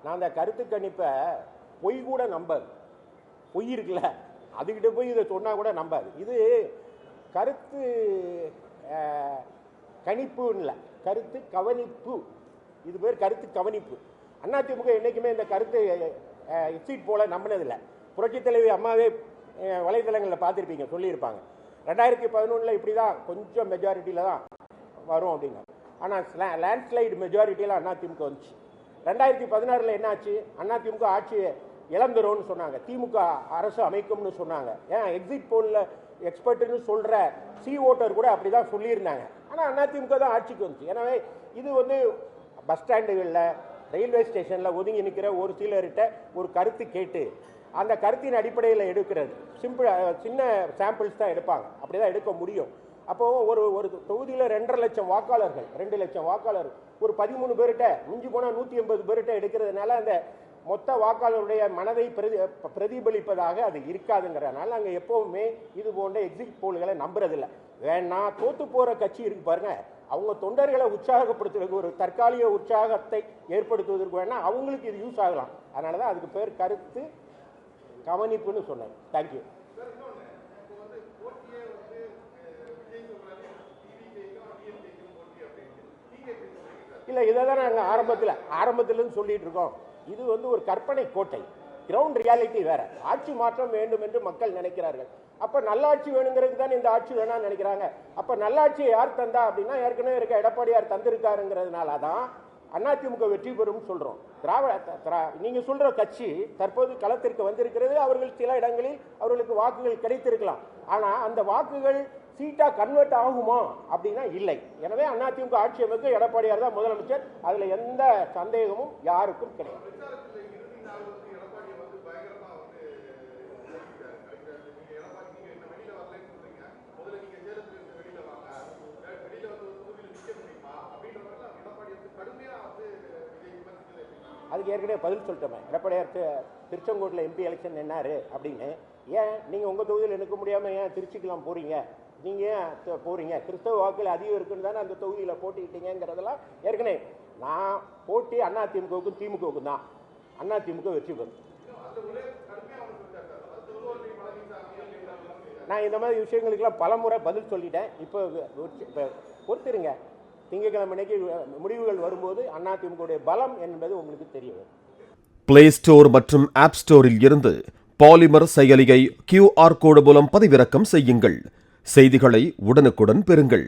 நான் அந்த கருத்து கணிப்பை பொய் கூட நம்பாது. பொய் இருக்குல்ல, அதுக்கிட்ட போய் இதை சொன்னால் கூட நம்பாது. இது கருத்து கணிப்புன்னு இல்லை, கருத்து கவனிப்பு. இது பேர் கருத்து கவனிப்பு. அதிமுக என்றைக்குமே இந்த கருத்து எக்ஸிட் போல நம்பினதில்லை. புரட்சித் தலைவி அம்மாவே வலைதளங்களில் பார்த்துருப்பீங்க, சொல்லியிருப்பாங்க 2011 இப்படி தான் கொஞ்சம் மெஜாரிட்டியில் தான் வரும் அப்படிங்க. ஆனால் லேண்ட்ஸ்லைடு மெஜாரிட்டியில் அதிமுக வந்துச்சு. 2016 என்னாச்சு? அதிமுக ஆட்சியை இழந்துரும்னு சொன்னாங்க, திமுக அரசு அமைக்கும்னு சொன்னாங்க. ஏன் எக்ஸிட் போலில் எக்ஸ்பர்ட்னு சொல்கிற ஓட்டர் கூட அப்படி தான் சொல்லியிருந்தாங்க. ஆனால் அதிமுக தான் ஆட்சிக்கு வந்துச்சு. எனவே இது வந்து பஸ் ஸ்டாண்டுகளில், ரயில்வே ஸ்டேஷனில் ஒதுங்கி நிற்கிற ஒரு சிலர்கிட்ட ஒரு கருத்து கேட்டு அந்த கருத்தின் அடிப்படையில் எடுக்கிறது சின்ன சாம்பிள்ஸ் தான் எடுப்பாங்க. அப்படி தான் எடுக்க முடியும். அப்போது ஒரு தொகுதியில் 2.5 லட்சம் வாக்காளர்கள், 2 லட்சம் வாக்காளர்கள் ஒரு 13 பேர்கிட்ட, மிஞ்சி போனால் 180 பேர்கிட்ட எடுக்கிறதுனால அந்த மொத்த வாக்காளருடைய மனதை பிரதிபலிப்பதாக அது இருக்காதுங்கிறதுனால நாங்கள் எப்போவுமே இது போன்ற எக்ஸிட் போல்களை நம்புறதில்லை. வேணா தோத்து போகிற கட்சி இருக்கு பாருங்க, அவங்க தொண்டர்களை உற்சாகப்படுத்துறதுக்கு, ஒரு தற்காலிக உற்சாகத்தை ஏற்படுத்துவதற்கு வேணா அவங்களுக்கு இது யூஸ் ஆகலாம். அதனால தான் அதுக்கு பேர் கருத்து கவனிப்புன்னு சொன்னேன். தேங்க்யூ. இல்லை, இதை தான் நாங்கள் ஆரம்பத்திலேருந்து சொல்லிட்டு இருக்கோம். இது வந்து ஒரு கற்பனை கோட்டை. கிரவுண்ட் ரியாலிட்டி வேற. ஆட்சி மாற்றம் வேண்டும் என்று மக்கள் நினைக்கிறார்கள். அப்ப நல்லாட்சி வேணுங்கிறது தான் இந்த ஆட்சி வேணாம்னு நினைக்கிறாங்க. அப்ப நல்லாட்சியை யார் தந்தா அப்படின்னா ஏற்கனவே இருக்க எடப்பாடியார் தந்திருக்காருங்கிறதுனால தான் அதிமுக வெற்றி பெறும் சொல்றோம். நீங்க சொல்ற கட்சி தற்போது களத்திற்கு வந்திருக்கிறது. அவர்கள் சில இடங்களில் அவர்களுக்கு வாக்குகள் கிடைத்திருக்கலாம். ஆனா அந்த வாக்குகள் சீட்டா கன்வெர்ட் ஆகுமா அப்படின்னா இல்லை. எனவே அதிமுக ஆட்சி அமைக்க எடப்பாடியார் தான் முதலமைச்சர். அதுல எந்த சந்தேகமும் யாருக்கும் கிடையாது. அதுக்கு ஏற்கனவே பதில் சொல்லிட்டோமே. எடப்பாடியார் திருச்செங்கோட்டில் எம்பி எலெக்ஷன் என்னாரு அப்படின்னு. ஏன் நீங்கள் உங்கள் தொகுதியில் நிற்க முடியாமல் ஏன் திருச்சிக்கெல்லாம் போகிறீங்க? நீங்கள் ஏன் போகிறீங்க? கிறிஸ்தவ வாக்கில் அதிகம் இருக்குன்னு தானே அந்த தொகுதியில் போட்டிக்கிட்டீங்கிறதெல்லாம் ஏற்கனவே நான் போட்டி அதிமுகவுக்கும் திமுகவுக்கும் தான். அதிமுக வெற்றி பெறும். நான் இந்த மாதிரி விஷயங்களுக்கெல்லாம் பலமுறை பதில் சொல்லிட்டேன். இப்போ பொறுத்திருங்க, திங்கட்கிழமைக்கு முடிவுகள் வரும்போது அதிமுக பலம் என்பது உங்களுக்கு தெரியும். பிளே ஸ்டோர் மற்றும் ஆப் ஸ்டோரில் இருந்து பாலிமர் செயலியை QR கோடு மூலம் பதிவிறக்கம் செய்யுங்கள். செய்திகளை உடனுக்குடன் பெறுங்கள்.